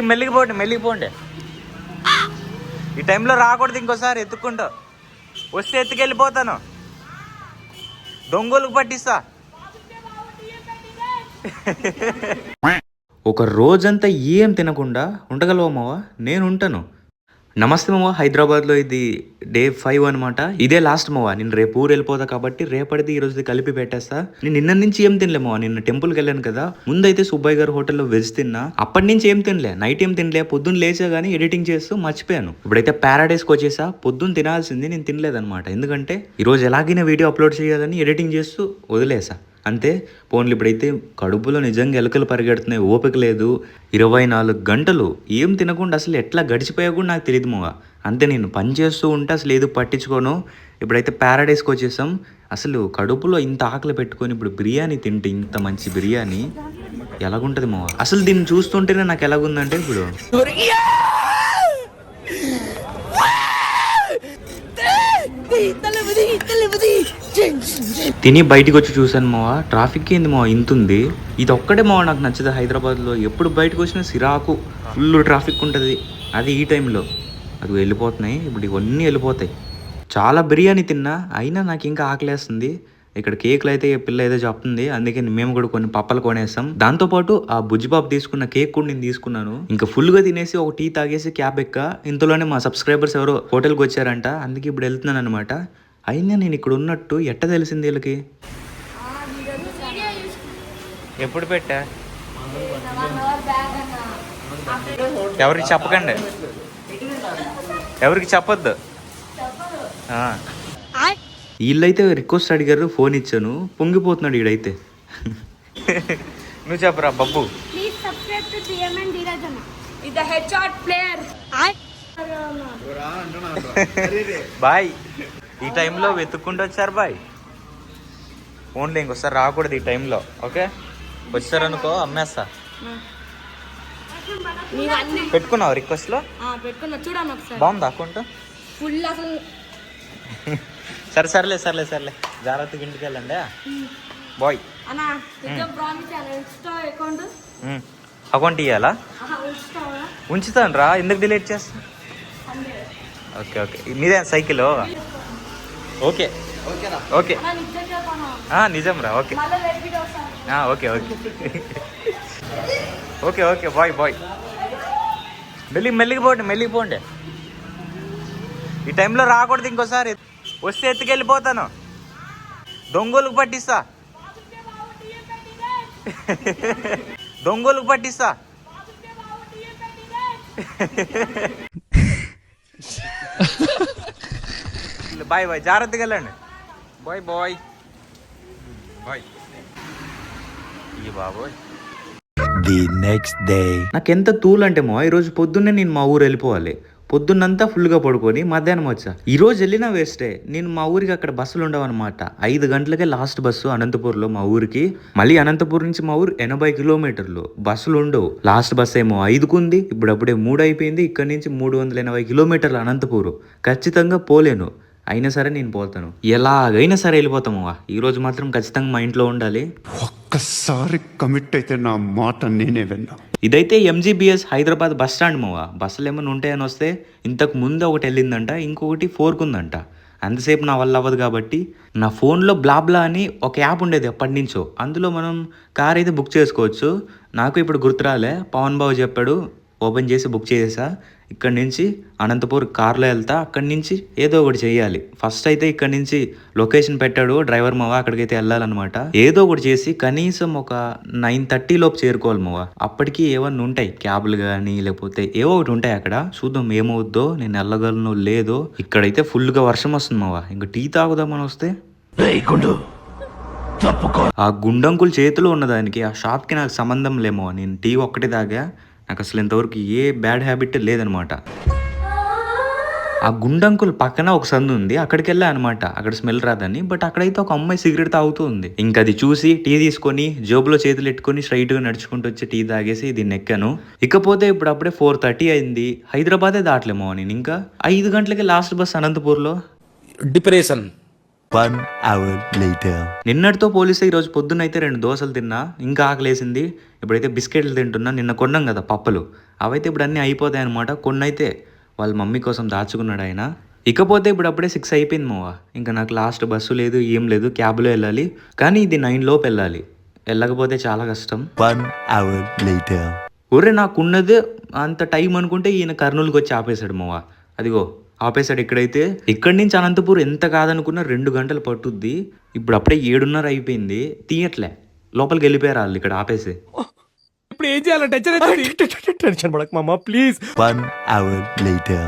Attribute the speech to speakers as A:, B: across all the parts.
A: మెల్లిగి పోండి. ఈ టైంలో రాకూడదు, ఇంకోసారి ఎత్తుక్కుంటా వస్తే ఎత్తుకెళ్ళిపోతాను, దొంగలకు పట్టిస్తా. ఒక రోజంతా ఏం తినకుండా ఉండగలవా మావా? నేను ఉంటాను. నమస్తే మావా, హైదరాబాద్లో ఇది డే 5 అనమాట. ఇదే లాస్ట్ మావా. నేను రేపు ఊరు వెళ్ళిపోతా కాబట్టి రేపటిది ఈ రోజుది కలిపి పెట్టేస్తా. నేను నిన్న నుంచి ఏం తినలే మావా. నిన్న టెంపుల్కి వెళ్ళాను కదా, ముందైతే సుబ్బయ్య గారి హోటల్లో వెజ్ తిన్నా. అప్పటి నుంచి ఏం తినలే, నైట్ ఏం తినలే. పొద్దున్న లేచా కానీ ఎడిటింగ్ చేస్తూ మర్చిపోయాను. ఇప్పుడైతే ప్యారడైస్కి వచ్చేసా. పొద్దున్న తినాల్సింది నేను తినలేదనమాట, ఎందుకంటే ఈరోజు ఎలాగైనా వీడియో అప్లోడ్ చేయాలని ఎడిటింగ్ చేస్తూ వదిలేసా అంతే. పోన్లు ఇప్పుడైతే కడుపులో నిజంగా ఎలుకలు పరిగెడుతున్నాయి, ఓపిక లేదు. 24 గంటలు ఏం తినకుండా అసలు ఎట్లా గడిచిపోయా కూడా నాకు తెలియదు మోగా. అంతే, నేను పని చేస్తూ ఉంటే అసలు ఏదో పట్టించుకోను. ఇప్పుడైతే ప్యారడైస్కి వచ్చేసాం. అసలు కడుపులో ఇంత ఆకలి పెట్టుకొని ఇప్పుడు బిర్యానీ తింటే, ఇంత మంచి బిర్యానీ ఎలాగుంటుంది మోగా. అసలు దీన్ని చూస్తుంటేనే నాకు ఎలాగుందంటే ఇప్పుడు తిని బయటికి వచ్చి చూసాను మావా. ట్రాఫిక్ ఏంది మావా ఇంత ఉంది. ఇది ఒక్కడే మావా నాకు నచ్చదు హైదరాబాద్లో. ఎప్పుడు బయటకు వచ్చినా సిరాకు, ఫుల్ ట్రాఫిక్ ఉంటుంది. అది ఈ టైంలో అది వెళ్ళిపోతున్నాయి. ఇప్పుడు ఇవన్నీ వెళ్ళిపోతాయి. చాలా బిర్యానీ తిన్నా, అయినా నాకు ఇంకా ఆకలేస్తుంది. ఇక్కడ కేకులు అయితే పిల్ల ఏదో చెప్తుంది, అందుకే మేము కూడా కొన్ని పప్పలు కొనేసాం. దాంతోపాటు ఆ బుజ్జిబాబు తీసుకున్న కేక్ కూడా నేను తీసుకున్నాను. ఇంకా ఫుల్గా తినేసి ఒక టీ తాగేసి క్యాబ్ ఎక్క. ఇంతలోనే మా సబ్స్క్రైబర్స్ ఎవరో హోటల్కి వచ్చారంట, అందుకే ఇప్పుడు వెళ్తున్నాను అనమాట. అయినా నేను ఇక్కడ ఉన్నట్టు ఎట్ట తెలిసింది వీళ్ళకి? ఎప్పుడు పెట్టా? ఎవరికి చెప్పకండి, ఎవరికి చెప్పొద్దు. వీళ్ళైతే రిక్వెస్ట్ అడిగారు, ఫోన్ ఇచ్చాను. పొంగిపోతున్నాడు ఈడైతే. నువ్వు చెప్పరా బబ్బు. బాయ్, ఈ టైంలో వెతుక్కుంటూ వచ్చారు బాయ్. ఫోన్లో ఇంకొకసారి రాకూడదు ఈ టైంలో, ఓకే? వచ్చారనుకో అమ్మేస్తా. పెట్టుకున్నావు రిక్వెస్ట్లో? బాగుందా అకౌంట్? సర్లే జాగ్రత్తగా ఇంటికి వెళ్ళండి బాయ్. అకౌంట్ ఇవ్వాలా? ఉంచుతాను రా, ఎందుకు డిలీట్ చేస్తా? ఓకే మీదే సైకిల్? ఓకే నిజం రా. Okay bye. మెల్లిగి పోండి. ఈ టైంలో రాకూడదు, ఇంకోసారి వస్తే ఎత్తుకెళ్ళిపోతాను, దొంగలకు పట్టిస్తా. బాయ్ జాగ్రత్తగా వెళ్ళండి. బాయ్. ఈ బాబోయ్. ది నెక్స్ట్ డే నాకెంత తూలు అంటే ఈరోజు పొద్దున్నే నేను మా ఊరు వెళ్ళిపోవాలి. పొద్దున్నంతా ఫుల్గా పడుకొని మధ్యాహ్నం వచ్చా. ఈరోజు వెళ్ళినా వేస్టే. నేను మా ఊరికి అక్కడ బస్సులు ఉండవు అనమాట. 5 గంటలకే లాస్ట్ బస్సు అనంతపూర్లో మా ఊరికి. మళ్ళీ అనంతపూర్ నుంచి మా ఊరు 80 కిలోమీటర్లు. బస్సులు ఉండవు. లాస్ట్ బస్ ఏమో 5కు ఉంది, ఇప్పుడప్పుడే 3 అయిపోయింది. ఇక్కడ నుంచి 380 కిలోమీటర్లు అనంతపూర్. ఖచ్చితంగా పోలేను, అయినా సరే నేను పోతాను. ఎలాగైనా సరే వెళ్ళిపోతామవ్వా. ఈరోజు మాత్రం ఖచ్చితంగా మా ఇంట్లో ఉండాలి.
B: ఒక్కసారి కమిట్ అయితే నా మాట నేనే విన్నా.
A: ఇదైతే MGBS హైదరాబాద్ బస్ స్టాండ్ మావా. బస్సులు ఏమైనా ఉంటాయని వస్తే ఇంతకు ముందు ఒకటి వెళ్ళిందంట, ఇంకొకటి 4కు ఉందంట. అంతసేపు నా వల్ల అవ్వదు కాబట్టి నా ఫోన్లో బ్లాబ్లా అని ఒక యాప్ ఉండేది ఎప్పటి నుంచో. అందులో మనం కార్ అయితే బుక్ చేసుకోవచ్చు. నాకు ఇప్పుడు గుర్తురాలే, పవన్ బాబు చెప్పాడు, ఓపెన్ చేసి బుక్ చేసేసా. ఇక్కడ నుంచి అనంతపూర్ కార్లో వెళ్తా. అక్కడి నుంచి ఏదో ఒకటి చేయాలి. ఫస్ట్ అయితే ఇక్కడ నుంచి లొకేషన్ పెట్టాడు డ్రైవర్ మావా, అక్కడికైతే వెళ్ళాలన్నమాట. ఏదో ఒకటి చేసి కనీసం ఒక 9:30 లోపు చేరుకోవాలి మావా. అప్పటికి ఏమన్నా ఉంటాయి, క్యాబ్లు కానీ లేకపోతే ఏవో ఒకటి ఉంటాయి అక్కడ. చూద్దాం ఏమవుద్దో, నేను వెళ్ళగలను లేదో. ఇక్కడైతే ఫుల్గా వర్షం వస్తుంది మావా. ఇంకా టీ తాగుదామని వస్తే ఆ గుండంకుల చేతిలో ఉన్నదానికి ఆ షాప్కి నాకు సంబంధం లేమో. నేను టీ ఒక్కటే తాగా. నాకు అసలు ఇంతవరకు ఏ బ్యాడ్ హ్యాబిట్ లేదనమాట. ఆ గుండంకుల్ పక్కన ఒక సందు ఉంది, అక్కడికి వెళ్ళా అనమాట. అక్కడ స్మెల్ రాదని. బట్ అక్కడైతే ఒక అమ్మాయి సిగరెట్ తాగుతూ ఉంది. ఇంకా అది చూసి టీ తీసుకొని జోబులో చేతులు ఎట్టుకొని స్ట్రైట్గా నడుచుకుంటూ వచ్చి టీ తాగేసి దీన్ని ఎక్కాను. ఇకపోతే ఇప్పుడు అప్పుడే 4:30 అయింది. హైదరాబాదే దాటలేమో నేను. ఇంకా 5 గంటలకి లాస్ట్ బస్ అనంతపూర్లో.
C: డిప్రెషన్.
D: 1 hour later.
A: నిన్నటితో పోలిస్తే ఈరోజు పొద్దున్నైతే 2 దోశలు తిన్నా, ఇంకా ఆకలేసింది. ఇప్పుడైతే బిస్కెట్లు తింటున్నా. నిన్న కొన్నాం కదా పప్పులు, అవైతే ఇప్పుడు అన్నీ అయిపోతాయి అనమాట. కొన్నైతే వాళ్ళ మమ్మీ కోసం దాచుకున్నాడు ఆయన. ఇకపోతే ఇప్పుడు అప్పుడే 6 అయిపోయింది మోవా. ఇంకా నాకు లాస్ట్ బస్సు లేదు, ఏం లేదు, క్యాబ్లో వెళ్ళాలి. కానీ ఇది 9 లోపు వెళ్ళాలి. వెళ్ళకపోతే చాలా కష్టం.
D: 1 hour later.
A: ఊరే నాకున్నదే అంత టైం అనుకుంటే ఈయన కర్నూలుకి వచ్చి ఆపేశాడు మోవా. అదిగో ఆపేశాడు. ఇక్కడైతే ఇక్కడి నుంచి అనంతపూర్ ఎంత కాదనుకున్నా 2 గంటలు పట్టుద్ది. ఇప్పుడు అప్పుడే 7:30 అయిపోయింది, తీయట్లే. లోపలికి వెళ్ళిపోయారు వాళ్ళు ఇక్కడ ఆపేసి.
C: ఇప్పుడు ఏం చేయాలి? టెన్షన్ పడక మామ ప్లీజ్.
D: 1 hour later.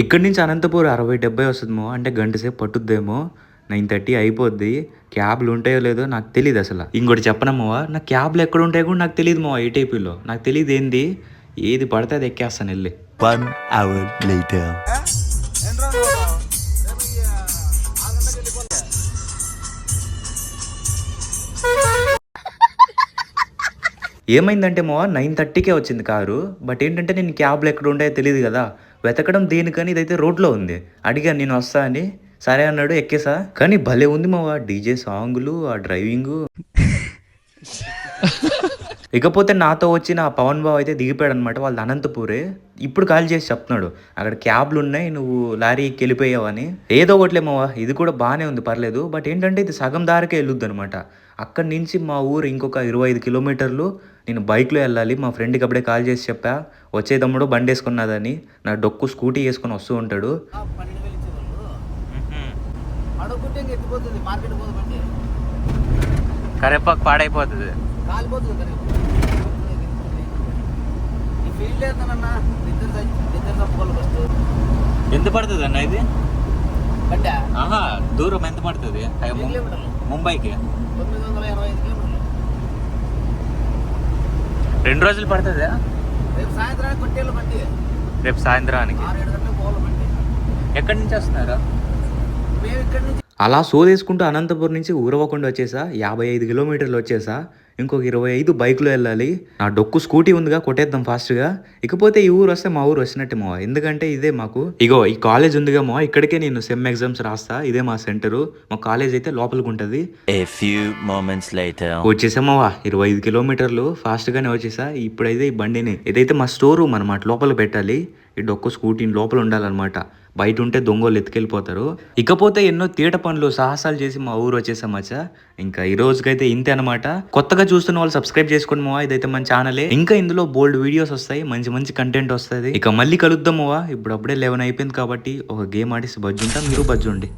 A: ఇక్కడి నుంచి అనంతపూర్ 60-70 వస్తుందేమో, అంటే గంట సేపు పట్టుద్దేమో. 9:30 అయిపోద్ది. క్యాబ్లు ఉంటాయో లేదో నాకు తెలియదు అసలు. ఇంకోటి చెప్పనమ్మా, నా క్యాబ్లు ఎక్కడ ఉంటాయో కూడా నాకు తెలియదు మావా. ఏటీపీలో నాకు తెలియదు ఏంది, ఏది పడితే అది ఎక్కేస్తాను వెళ్ళి.
D: 1 hour later.
A: ఏమైందంటే మావా 9:30కే వచ్చింది కారు. బట్ ఏంటంటే నేను క్యాబ్లు ఎక్కడ ఉంటాయో తెలియదు కదా, వెతకడం దేనికని ఇదైతే రోడ్లో ఉంది. అడిగాను నేను వస్తా అని, సరే అన్నాడు, ఎక్కేసా. కానీ భలే ఉంది మావా, డీజే సాంగులు, ఆ డ్రైవింగు. ఇకపోతే నాతో వచ్చిన పవన్ బాబు అయితే దిగిపోయాడు అనమాట. వాళ్ళది అనంతపూరే. ఇప్పుడు కాల్ చేసి చెప్తున్నాడు అక్కడ క్యాబ్లు ఉన్నాయి, నువ్వు లారీకి వెళ్ళిపోయావని. ఏదో ఒకట్లే మావా, ఇది కూడా బాగానే ఉంది, పర్లేదు. బట్ ఏంటంటే ఇది సగం దారికే వెళ్ళొద్దు అనమాట. అక్కడి నుంచి మా ఊరు ఇంకొక 25 కిలోమీటర్లు నేను బైక్లో వెళ్ళాలి. మా ఫ్రెండ్కి అప్పుడే కాల్ చేసి చెప్పా, వచ్చే తమ్ముడు బండి వేసుకున్నదని. నా డొక్కు స్కూటీ వేసుకొని వస్తూ ఉంటాడు. కరేపాకు పాడైపోతుంది. ఎంత పడుతుంది అన్న ఇది? ఆహా, దూరం ఎంత పడుతుంది ముంబైకి? 2 రోజులు పడుతుందా? రేపు సాయంత్రానికి. ఎక్కడి నుంచి వస్తున్నారా? అలా సోదేసుకుంటూ అనంతపురం నుంచి ఊరవకుండా వచ్చేసా. 55 కిలోమీటర్లు వచ్చేసా. ఇంకొక 25 బైక్లో వెళ్ళాలి. నా డొక్కు స్కూటీ ఉందిగా, కొట్టేద్దాం ఫాస్ట్గా. ఇకపోతే ఈ ఊరు వస్తే మా ఊరు వచ్చినట్టే మావా, ఎందుకంటే ఇదే మాకు. ఇగో ఈ కాలేజ్ ఉందిగా మావా, ఇక్కడికే నేను సెమ్ ఎగ్జామ్స్ రాస్తా. ఇదే మా సెంటరు. మా కాలేజ్ అయితే లోపలికి ఉంటుంది.
D: A few moments later.
A: వచ్చేసా మావా, 25 కిలోమీటర్లు ఫాస్ట్గానే వచ్చేసా. ఇప్పుడైతే ఈ బండిని, ఇదైతే మా స్టోర్ రూమ్ అనమాట, లోపల పెట్టాలి. ఈ డొక్కు స్కూటీని లోపల ఉండాలన్నమాట, బయట ఉంటే దొంగలు ఎత్తుకెళ్ళిపోతారు. ఇకపోతే ఎన్నో తీట పనులు సాహసాలు చేసి మా ఊరు వచ్చేసాం మచ్చా. ఇంకా ఈ రోజుకైతే ఇంతే అనమాట. కొత్తగా చూస్తున్న వాళ్ళు సబ్స్క్రైబ్ చేసుకోండి మావా, ఇదైతే మన ఛానలే. ఇంకా ఇందులో బోల్డ్ వీడియోస్ వస్తాయి, మంచి మంచి కంటెంట్ వస్తుంది. ఇక మళ్ళీ కలుద్దాం మావా. ఇప్పుడు అప్పుడే 11 అయిపోయింది కాబట్టి ఒక గేమ్ ఆడేసి బజ్జుంటా, మీరు బజ్జుండి.